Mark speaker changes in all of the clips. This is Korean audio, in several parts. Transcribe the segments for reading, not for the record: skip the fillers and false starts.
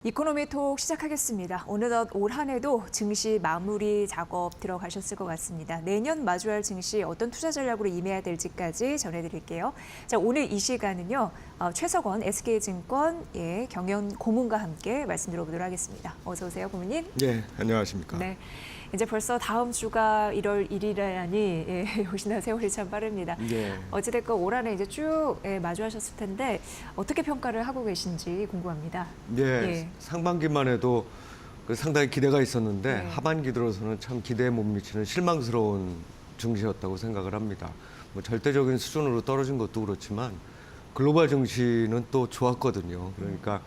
Speaker 1: 이코노미톡 시작하겠습니다. 어느덧 올 한 해도 증시 마무리 작업 들어가셨을 것 같습니다. 내년 마주할 증시 어떤 투자 전략으로 임해야 될지까지 전해드릴게요. 자, 오늘 이 시간은요. 최석원 SK증권 경영 고문과 함께 말씀 들어보도록 하겠습니다. 어서 오세요, 고문님.
Speaker 2: 네, 안녕하십니까.
Speaker 1: 네. 이제 벌써 다음 주가 1월 1일이라니 역시나 세월이 참 빠릅니다.
Speaker 2: 네.
Speaker 1: 어찌됐건 올 한 해 이제 쭉 마주하셨을 텐데 어떻게 평가를 하고 계신지 궁금합니다.
Speaker 2: 네, 상반기만 해도 상당히 기대가 있었는데
Speaker 1: 네.
Speaker 2: 하반기 들어서는 참 기대에 못 미치는 실망스러운 증시였다고 생각을 합니다. 뭐 절대적인 수준으로 떨어진 것도 그렇지만 글로벌 증시는 또 좋았거든요. 그러니까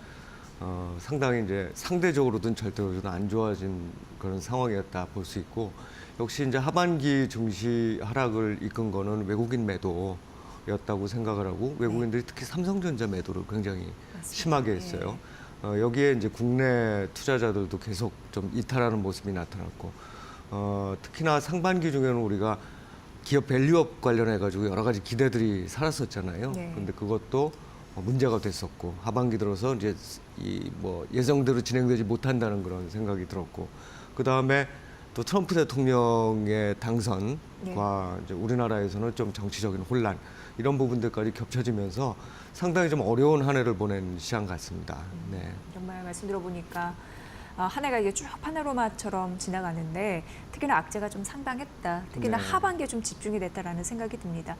Speaker 2: 상당히 이제 상대적으로든 절대적으로든 안 좋아진 그런 상황이었다 볼 수 있고, 역시 이제 하반기 증시 하락을 이끈 거는 외국인 매도였다고 생각을 하고, 외국인들이 특히 삼성전자 매도를 굉장히 심하게 했어요. 여기에 이제 국내 투자자들도 계속 좀 이탈하는 모습이 나타났고, 특히나 상반기 중에는 우리가 기업 밸류업 관련해 가지고 여러 가지 기대들이 살았었잖아요. 그런데 그것도 문제가 됐었고, 하반기 들어서 이제 예정대로 진행되지 못한다는 그런 생각이 들었고, 그 다음에 또 트럼프 대통령의 당선과 이제 우리나라에서는 좀 정치적인 혼란, 이런 부분들까지 겹쳐지면서 상당히 좀 어려운 한 해를 보낸 시장 같습니다. 네.
Speaker 1: 정말 말씀 들어보니까 한 해가 이게 쭉 파노라마처럼 지나가는데 특히나 악재가 좀 상당했다. 특히나
Speaker 2: 네.
Speaker 1: 하반기에 좀 집중이 됐다라는 생각이 듭니다.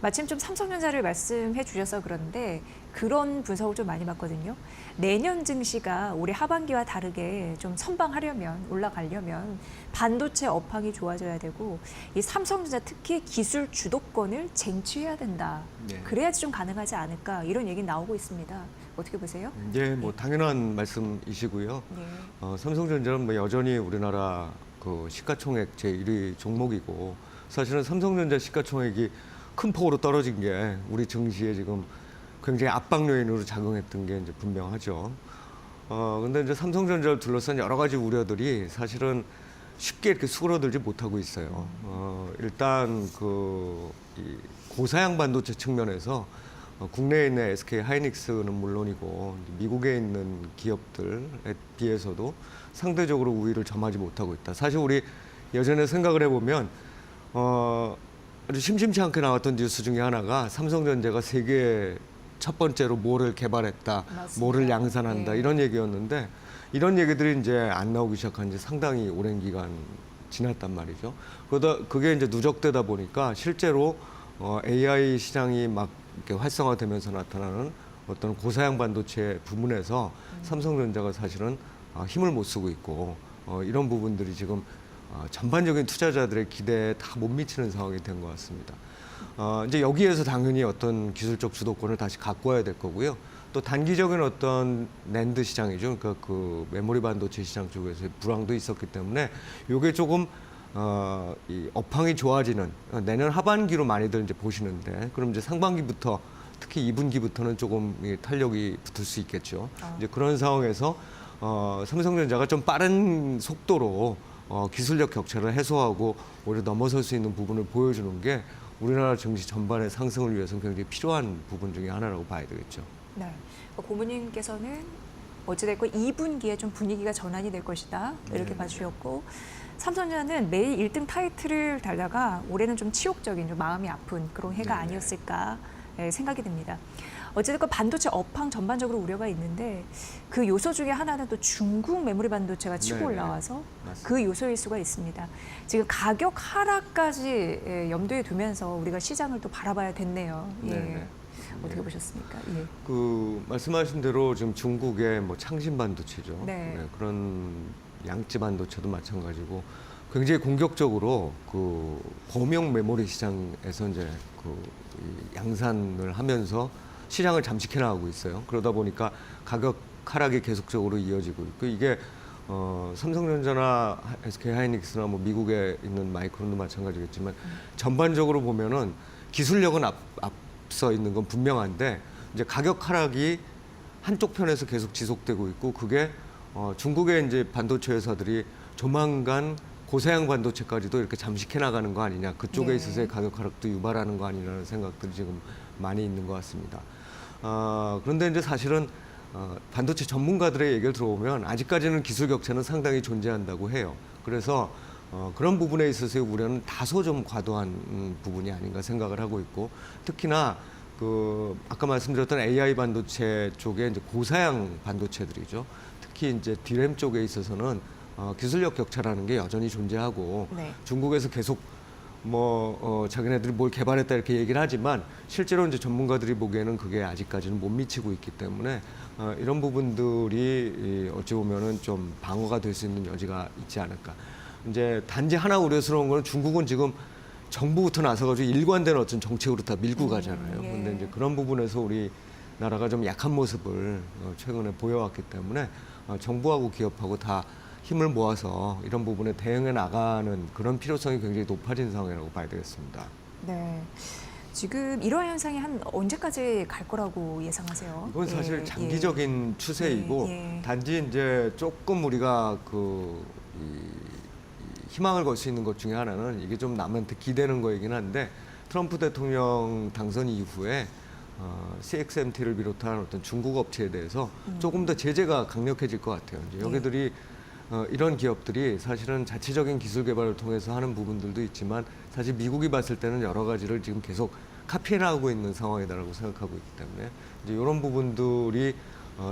Speaker 1: 마침 좀 삼성전자를 말씀해 주셔서 그런데 그런 분석을 좀 많이 봤거든요. 내년 증시가 올해 하반기와 다르게 좀 선방하려면, 올라가려면 반도체 업황이 좋아져야 되고, 이 삼성전자 특히 기술 주도권을 쟁취해야 된다.
Speaker 2: 네.
Speaker 1: 그래야지 좀 가능하지 않을까, 이런 얘기 나오고 있습니다. 어떻게 보세요?
Speaker 2: 네, 뭐 당연한 말씀이시고요. 삼성전자는 뭐 여전히 우리나라 그 시가총액 제1위 종목이고, 사실은 삼성전자 시가총액이 큰 폭으로 떨어진 게 우리 증시에 지금 굉장히 압박 요인으로 작용했던 게 이제 분명하죠. 근데 이제 삼성전자를 둘러싼 여러 가지 우려들이 사실은 쉽게 이렇게 수그러들지 못하고 있어요. 일단 이 고사양 반도체 측면에서 국내에 있는 SK 하이닉스는 물론이고 미국에 있는 기업들에 비해서도 상대적으로 우위를 점하지 못하고 있다. 사실 우리 예전에 생각을 해보면 아주 심심치 않게 나왔던 뉴스 중에 하나가 삼성전자가 세계 첫 번째로 뭐를 개발했다,
Speaker 1: 맞습니다.
Speaker 2: 뭐를 양산한다,
Speaker 1: 예.
Speaker 2: 이런 얘기였는데, 이런 얘기들이 이제 안 나오기 시작한 지 상당히 오랜 기간 지났단 말이죠. 그러다 그게 이제 누적되다 보니까 실제로 AI 시장이 막 이렇게 활성화되면서 나타나는 어떤 고사양 반도체 부문에서 삼성전자가 사실은 힘을 못 쓰고 있고, 이런 부분들이 지금 전반적인 투자자들의 기대에 다 못 미치는 상황이 된 것 같습니다. 이제 여기에서 당연히 어떤 기술적 주도권을 다시 갖고 와야 될 거고요. 또 단기적인 어떤 낸드 시장이죠. 그러니까 그 메모리 반도체 시장 쪽에서의 불황도 있었기 때문에 이게 조금 이 업황이 좋아지는 내년 하반기로 많이들 이제 보시는데, 그럼 이제 상반기부터 특히 2분기부터는 조금 탄력이 붙을 수 있겠죠. 이제 그런 상황에서 삼성전자가 좀 빠른 속도로 기술력 격차를 해소하고 오히려 넘어설 수 있는 부분을 보여주는 게 우리나라 증시 전반의 상승을 위해서는 굉장히 필요한 부분 중에 하나라고 봐야 되겠죠.
Speaker 1: 네. 고모님께서는 어찌됐건 2분기에 좀 분위기가 전환이 될 것이다, 이렇게 봐주셨고, 삼성전자는 매일 1등 타이틀을 달다가 올해는 좀 치욕적인, 좀 마음이 아픈 그런 해가 아니었을까 생각이 듭니다. 어찌됐건 반도체 업황 전반적으로 우려가 있는데 그 요소 중에 하나는 또 중국 메모리 반도체가 치고 올라와서
Speaker 2: 맞습니다.
Speaker 1: 그 요소일 수가 있습니다. 지금 가격 하락까지 염두에 두면서 우리가 시장을 또 바라봐야 됐네요. 어떻게 보셨습니까?
Speaker 2: 그 말씀하신 대로 지금 중국의 뭐 창신 반도체죠. 그런 양지 반도체도 마찬가지고 굉장히 공격적으로 그 범용 메모리 시장에서 이제 이 양산을 하면서 시장을 잠식해 나가고 있어요. 그러다 보니까 가격 하락이 계속적으로 이어지고 있고, 이게 삼성전자나 SK 하이닉스나 뭐 미국에 있는 마이크론도 마찬가지겠지만 전반적으로 보면은 기술력은 앞서 있는 건 분명한데, 이제 가격 하락이 한쪽 편에서 계속 지속되고 있고, 그게 중국의 이제 반도체 회사들이 조만간 고사양 반도체까지도 이렇게 잠식해 나가는 거 아니냐, 그쪽에 있어서의 가격 하락도 유발하는 거 아니냐는 생각들이 지금 많이 있는 것 같습니다. 그런데 이제 사실은 반도체 전문가들의 얘기를 들어보면 아직까지는 기술 격차는 상당히 존재한다고 해요. 그래서 그런 부분에 있어서의 우려는 다소 좀 과도한 부분이 아닌가 생각을 하고 있고, 특히나 아까 말씀드렸던 AI 반도체 쪽에 이제 고사양 반도체들이죠. 특히 이제 DRAM 쪽에 있어서는 기술력 격차라는 게 여전히 존재하고,
Speaker 1: 네.
Speaker 2: 중국에서 계속 자기네들이 뭘 개발했다 이렇게 얘기를 하지만 실제로 이제 전문가들이 보기에는 그게 아직까지는 못 미치고 있기 때문에 이런 부분들이 어찌 보면은 좀 방어가 될 수 있는 여지가 있지 않을까. 이제 단지 하나 우려스러운 거는 중국은 지금 정부부터 나서가지고 일관된 어떤 정책으로 다 밀고 가잖아요.
Speaker 1: 예.
Speaker 2: 근데 이제 그런 부분에서 우리 나라가 좀 약한 모습을 최근에 보여왔기 때문에 정부하고 기업하고 다 힘을 모아서 이런 부분에 대응해 나가는 그런 필요성이 굉장히 높아진 상황이라고 봐야 되겠습니다.
Speaker 1: 네. 지금 이러한 현상이 한 언제까지 갈 거라고 예상하세요?
Speaker 2: 이건 사실
Speaker 1: 예,
Speaker 2: 장기적인 추세이고
Speaker 1: 예.
Speaker 2: 단지 이제 조금 우리가 희망을 걸 수 있는 것 중에 하나는 이게 좀 남한테 기대는 거이긴 한데, 트럼프 대통령 당선 이후에 CXMT를 비롯한 어떤 중국 업체에 대해서 조금 더 제재가 강력해질 것 같아요. 이제 여기들이 이런 기업들이 사실은 자체적인 기술 개발을 통해서 하는 부분들도 있지만 사실 미국이 봤을 때는 여러 가지를 지금 계속 카피해나가고 있는 상황이다라고 생각하고 있기 때문에 이제 이런 부분들이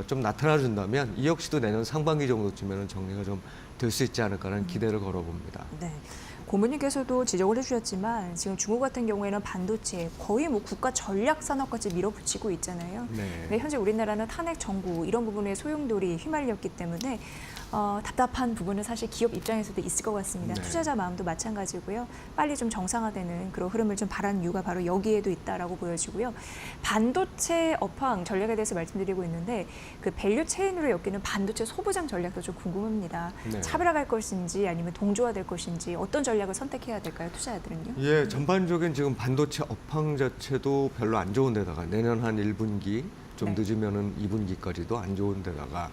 Speaker 2: 좀 나타나준다면 이 역시도 내년 상반기 정도쯤에는 정리가 좀 될 수 있지 않을까라는 기대를 걸어봅니다.
Speaker 1: 네. 고모님께서도 지적을 해주셨지만 지금 중국 같은 경우에는 반도체 거의 뭐 국가 전략 산업까지 밀어붙이고 있잖아요.
Speaker 2: 네.
Speaker 1: 현재 우리나라는 탄핵 정부 이런 부분에 소용돌이 휘말렸기 때문에 답답한 부분은 사실 기업 입장에서도 있을 것 같습니다.
Speaker 2: 네.
Speaker 1: 투자자 마음도 마찬가지고요. 빨리 좀 정상화되는 그런 흐름을 좀 바라는 이유가 바로 여기에도 있다라고 보여지고요. 반도체 업황 전략에 대해서 말씀드리고 있는데 그 밸류 체인으로 엮이는 반도체 소부장 전략도 좀 궁금합니다.
Speaker 2: 네.
Speaker 1: 차별화갈 것인지 아니면 동조화될 것인지 어떤 전략을 선택해야 될까요? 투자자들은요?
Speaker 2: 예, 전반적인 지금 반도체 업황 자체도 별로 안 좋은 데다가 내년 한 1분기 좀
Speaker 1: 네.
Speaker 2: 늦으면은 2분기까지도 안 좋은 데다가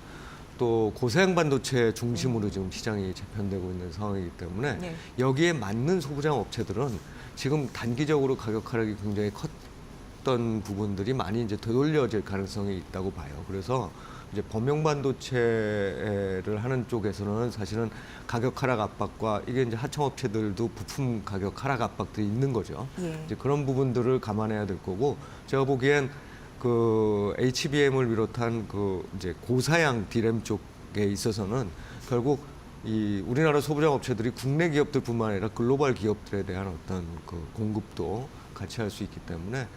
Speaker 2: 또 고사양 반도체 중심으로 지금 시장이 재편되고 있는 상황이기 때문에
Speaker 1: 네.
Speaker 2: 여기에 맞는 소부장 업체들은 지금 단기적으로 가격 하락이 굉장히 컸던 부분들이 많이 이제 되돌려질 가능성이 있다고 봐요. 그래서 이제 범용 반도체를 하는 쪽에서는 사실은 가격 하락 압박과 이게 이제 하청 업체들도 부품 가격 하락 압박들이 있는 거죠.
Speaker 1: 예.
Speaker 2: 이제 그런 부분들을 감안해야 될 거고, 제가 보기엔 HBM을 비롯한 이제 고사양 DRAM 쪽에 있어서는 결국 이 우리나라 소부장 업체들이 국내 기업들뿐만 아니라 글로벌 기업들에 대한 어떤 공급도 같이 할 수 있기 때문에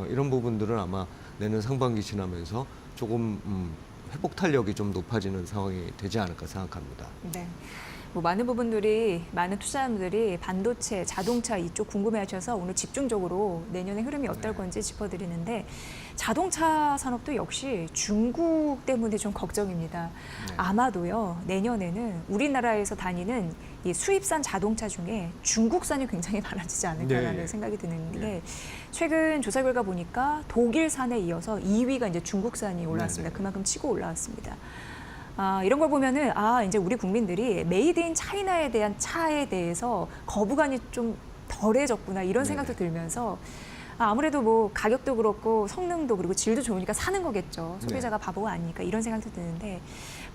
Speaker 2: 이런 부분들은 아마 내년 상반기 지나면서 조금 회복 탄력이 좀 높아지는 상황이 되지 않을까 생각합니다.
Speaker 1: 네. 뭐 많은 부분들이 많은 투자자분들이 반도체, 자동차 이쪽 궁금해하셔서 오늘 집중적으로 내년의 흐름이 어떨 건지 짚어드리는데 자동차 산업도 역시 중국 때문에 좀 걱정입니다.
Speaker 2: 네.
Speaker 1: 아마도요 내년에는 우리나라에서 다니는 이 수입산 자동차 중에 중국산이 굉장히 많아지지 않을까라는
Speaker 2: 네.
Speaker 1: 생각이 드는 게
Speaker 2: 네.
Speaker 1: 최근 조사 결과 보니까 독일산에 이어서 2위가 이제 중국산이 올라왔습니다.
Speaker 2: 네.
Speaker 1: 그만큼 치고 올라왔습니다. 이런 걸 보면은 이제 우리 국민들이 메이드 인 차이나에 대한 차에 대해서 거부감이 좀 덜해졌구나 이런 생각도 들면서 아무래도 뭐 가격도 그렇고 성능도 그리고 질도 좋으니까 사는 거겠죠. 소비자가 바보가 아니니까 이런 생각도 드는데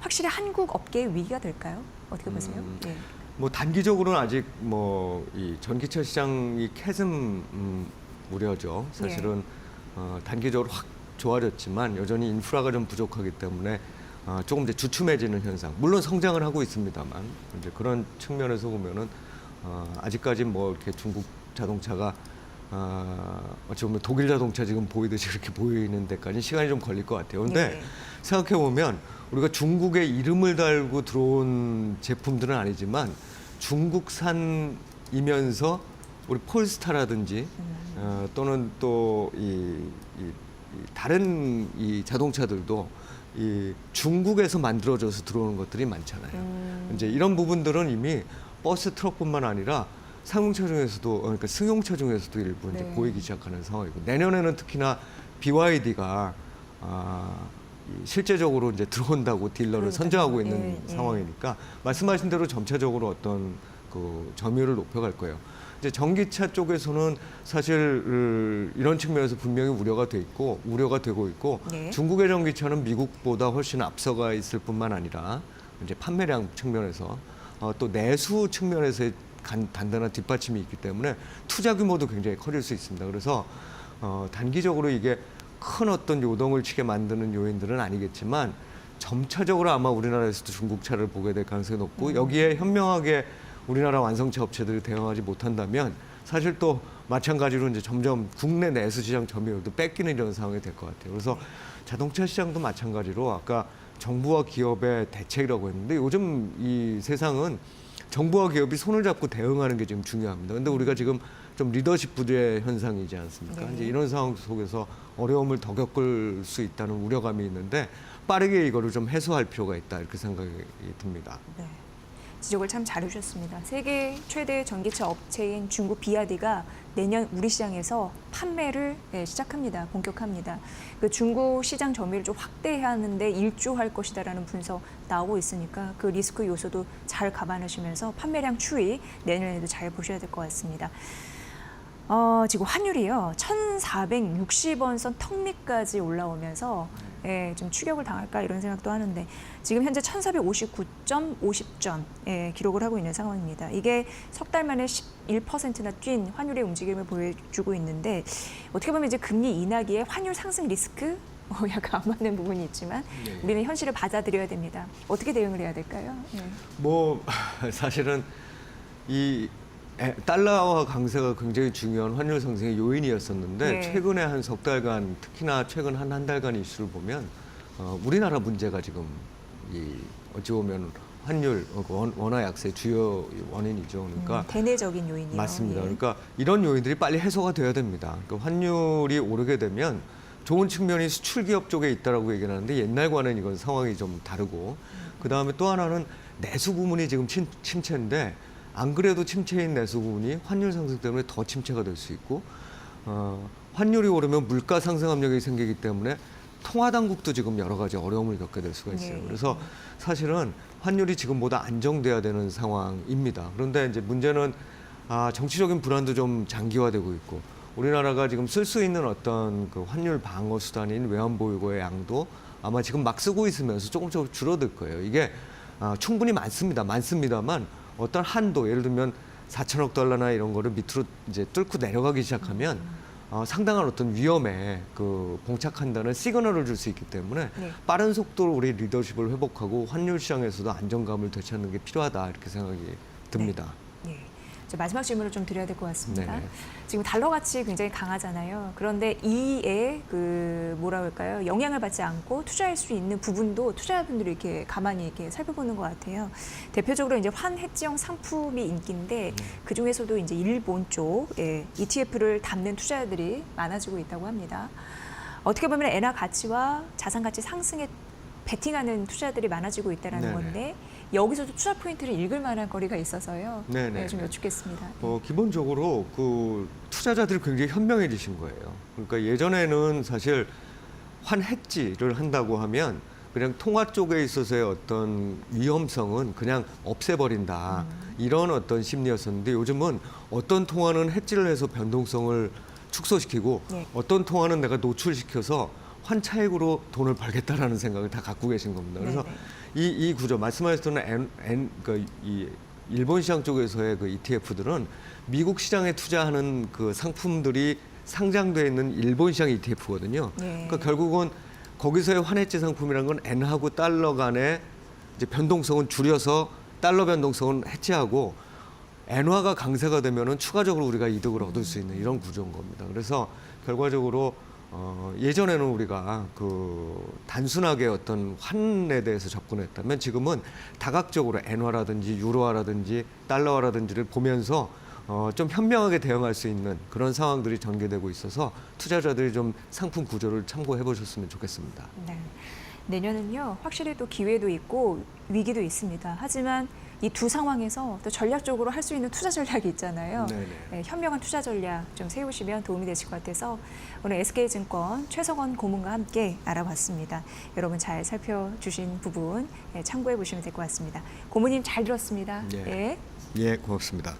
Speaker 1: 확실히 한국 업계의 위기가 될까요? 어떻게 보세요? 네.
Speaker 2: 뭐 단기적으로는 아직 뭐 이 전기차 시장이 캐즘 우려죠. 사실은 단기적으로 확 좋아졌지만 여전히 인프라가 좀 부족하기 때문에 조금 이제 주춤해지는 현상. 물론 성장을 하고 있습니다만 이제 그런 측면에서 보면은 아직까지 뭐 이렇게 중국 자동차가 어찌 보면 독일 자동차 지금 보이듯이 그렇게 보이는 데까지 시간이 좀 걸릴 것 같아요. 근데
Speaker 1: 네.
Speaker 2: 생각해 보면 우리가 중국에 이름을 달고 들어온 제품들은 아니지만 중국산이면서 우리 폴스타라든지 또는 또 다른 이 자동차들도 이 중국에서 만들어져서 들어오는 것들이 많잖아요. 이제 이런 부분들은 이미 버스 트럭뿐만 아니라 상용차 중에서도 그러니까 승용차 중에서도 일부 이제
Speaker 1: 네.
Speaker 2: 보이기 시작하는 상황이고, 내년에는 특히나 BYD가 실제적으로 이제 들어온다고 딜러를
Speaker 1: 그러니까요.
Speaker 2: 선정하고 있는
Speaker 1: 예, 예.
Speaker 2: 상황이니까 말씀하신 대로 점차적으로 어떤 점유율을 높여갈 거예요. 이제 전기차 쪽에서는 사실 이런 측면에서 분명히 우려가 되고 있고
Speaker 1: 네.
Speaker 2: 중국의 전기차는 미국보다 훨씬 앞서가 있을 뿐만 아니라 이제 판매량 측면에서 또 내수 측면에서의 단단한 뒷받침이 있기 때문에 투자 규모도 굉장히 커질 수 있습니다. 그래서 단기적으로 이게 큰 어떤 요동을 치게 만드는 요인들은 아니겠지만 점차적으로 아마 우리나라에서도 중국차를 보게 될 가능성이 높고 여기에 현명하게 우리나라 완성차 업체들이 대응하지 못한다면 사실 또 마찬가지로 이제 점점 국내 내수 시장 점유율도 뺏기는 이런 상황이 될 것 같아요. 그래서 자동차 시장도 마찬가지로 아까 정부와 기업의 대책이라고 했는데 요즘 이 세상은 정부와 기업이 손을 잡고 대응하는 게 지금 중요합니다. 근데 우리가 지금 좀 리더십 부재 현상이지 않습니까?
Speaker 1: 네.
Speaker 2: 이제 이런 상황 속에서 어려움을 더 겪을 수 있다는 우려감이 있는데 빠르게 이거를 좀 해소할 필요가 있다 이렇게 생각이 듭니다.
Speaker 1: 네. 지적을 참 잘해주셨습니다. 세계 최대 전기차 업체인 중국 비아디가 내년 우리 시장에서 판매를 시작합니다. 본격합니다. 그 중국 시장 점유율을 좀 확대해야 하는데 일조할 것이다라는 분석 나오고 있으니까 그 리스크 요소도 잘 감안하시면서 판매량 추이 내년에도 잘 보셔야 될 것 같습니다. 지금 환율이요 1,460원 선 턱 밑까지 올라오면서 좀 추격을 당할까 이런 생각도 하는데 지금 현재 1,459.50전 기록을 하고 있는 상황입니다. 이게 석 달 만에 11%나 뛴 환율의 움직임을 보여주고 있는데 어떻게 보면 이제 금리 인하기에 환율 상승 리스크 약간 안 맞는 부분이 있지만
Speaker 2: 네.
Speaker 1: 우리는 현실을 받아들여야 됩니다. 어떻게 대응을 해야 될까요?
Speaker 2: 뭐 사실은 이 달러화 강세가 굉장히 중요한 환율 상승의 요인이었었는데
Speaker 1: 네.
Speaker 2: 최근에 한 석 달간 특히나 최근 한 달간 이슈를 보면 우리나라 문제가 지금 어찌 보면 환율 원화 약세 주요 원인이죠. 그러니까
Speaker 1: 대내적인 요인이요.
Speaker 2: 맞습니다.
Speaker 1: 예.
Speaker 2: 그러니까 이런 요인들이 빨리 해소가 돼야 됩니다. 그러니까 환율이 오르게 되면 좋은 측면이 수출 기업 쪽에 있다라고 얘기를 하는데 옛날과는 이건 상황이 좀 다르고 그 다음에 또 하나는 내수 부문이 지금 침체인데 안 그래도 침체인 내수 부분이 환율 상승 때문에 더 침체가 될 수 있고 환율이 오르면 물가 상승 압력이 생기기 때문에 통화 당국도 지금 여러 가지 어려움을 겪게 될 수가 있어요.
Speaker 1: 네.
Speaker 2: 그래서 사실은 환율이 지금보다 안정돼야 되는 상황입니다. 그런데 이제 문제는 정치적인 불안도 좀 장기화되고 있고 우리나라가 지금 쓸 수 있는 어떤 그 환율 방어 수단인 외환보유고의 양도 아마 지금 막 쓰고 있으면서 조금씩 줄어들 거예요. 이게 충분히 많습니다만 어떤 한도, 예를 들면 4천억 달러나 이런 거를 밑으로 이제 뚫고 내려가기 시작하면 상당한 어떤 위험에 봉착한다는 시그널을 줄 수 있기 때문에
Speaker 1: 네.
Speaker 2: 빠른 속도로 우리 리더십을 회복하고 환율 시장에서도 안정감을 되찾는 게 필요하다 이렇게 생각이 듭니다.
Speaker 1: 예. 이제 마지막 질문을 좀 드려야 될 것 같습니다.
Speaker 2: 네네.
Speaker 1: 지금 달러 가치 굉장히 강하잖아요. 그런데 이에 뭐라 할까요? 영향을 받지 않고 투자할 수 있는 부분도 투자자분들이 이렇게 가만히 이렇게 살펴보는 것 같아요. 대표적으로 이제 환해지형 상품이 인기인데 그 중에서도 이제 일본 쪽 ETF를 담는 투자자들이 많아지고 있다고 합니다. 어떻게 보면 엔화 가치와 자산 가치 상승에 베팅하는 투자들이 많아지고 있다는
Speaker 2: 네네.
Speaker 1: 건데 여기서도 투자 포인트를 읽을 만한 거리가 있어서요.
Speaker 2: 네네.
Speaker 1: 좀 여쭙겠습니다.
Speaker 2: 기본적으로 투자자들이 굉장히 현명해지신 거예요. 그러니까 예전에는 사실 환해지를 한다고 하면 그냥 통화 쪽에 있어서의 어떤 위험성은 그냥 없애버린다. 이런 어떤 심리였었는데 요즘은 어떤 통화는 해지를 해서 변동성을 축소시키고
Speaker 1: 네.
Speaker 2: 어떤 통화는 내가 노출시켜서 환차익으로 돈을 벌겠다라는 생각을 다 갖고 계신 겁니다. 그래서
Speaker 1: 네네.
Speaker 2: 이 구조 말씀하셨던 이 일본 시장 쪽에서의 그 ETF들은 미국 시장에 투자하는 그 상품들이 상장돼 있는 일본 시장 ETF거든요.
Speaker 1: 네.
Speaker 2: 그러니까 결국은 거기서의 환해지 상품이라는 건 엔하고 달러 간의 이제 변동성은 줄여서 달러 변동성은 해치하고 엔화가 강세가 되면은 추가적으로 우리가 이득을 얻을 수 있는 이런 구조인 겁니다. 그래서 결과적으로 예전에는 우리가 단순하게 어떤 환에 대해서 접근했다면 지금은 다각적으로 엔화라든지 유로화라든지 달러화라든지를 보면서 좀 현명하게 대응할 수 있는 그런 상황들이 전개되고 있어서 투자자들이 좀 상품 구조를 참고해 보셨으면 좋겠습니다.
Speaker 1: 네. 내년은요 확실히 또 기회도 있고 위기도 있습니다. 하지만 이 두 상황에서 또 전략적으로 할 수 있는 투자 전략이 있잖아요.
Speaker 2: 네네.
Speaker 1: 네, 현명한 투자 전략 좀 세우시면 도움이 되실 것 같아서 오늘 SK증권 최석원 고문과 함께 알아봤습니다. 여러분 잘 살펴주신 부분 참고해 보시면 될 것 같습니다. 고모님 잘 들었습니다.
Speaker 2: 예.
Speaker 1: 네.
Speaker 2: 예, 고맙습니다.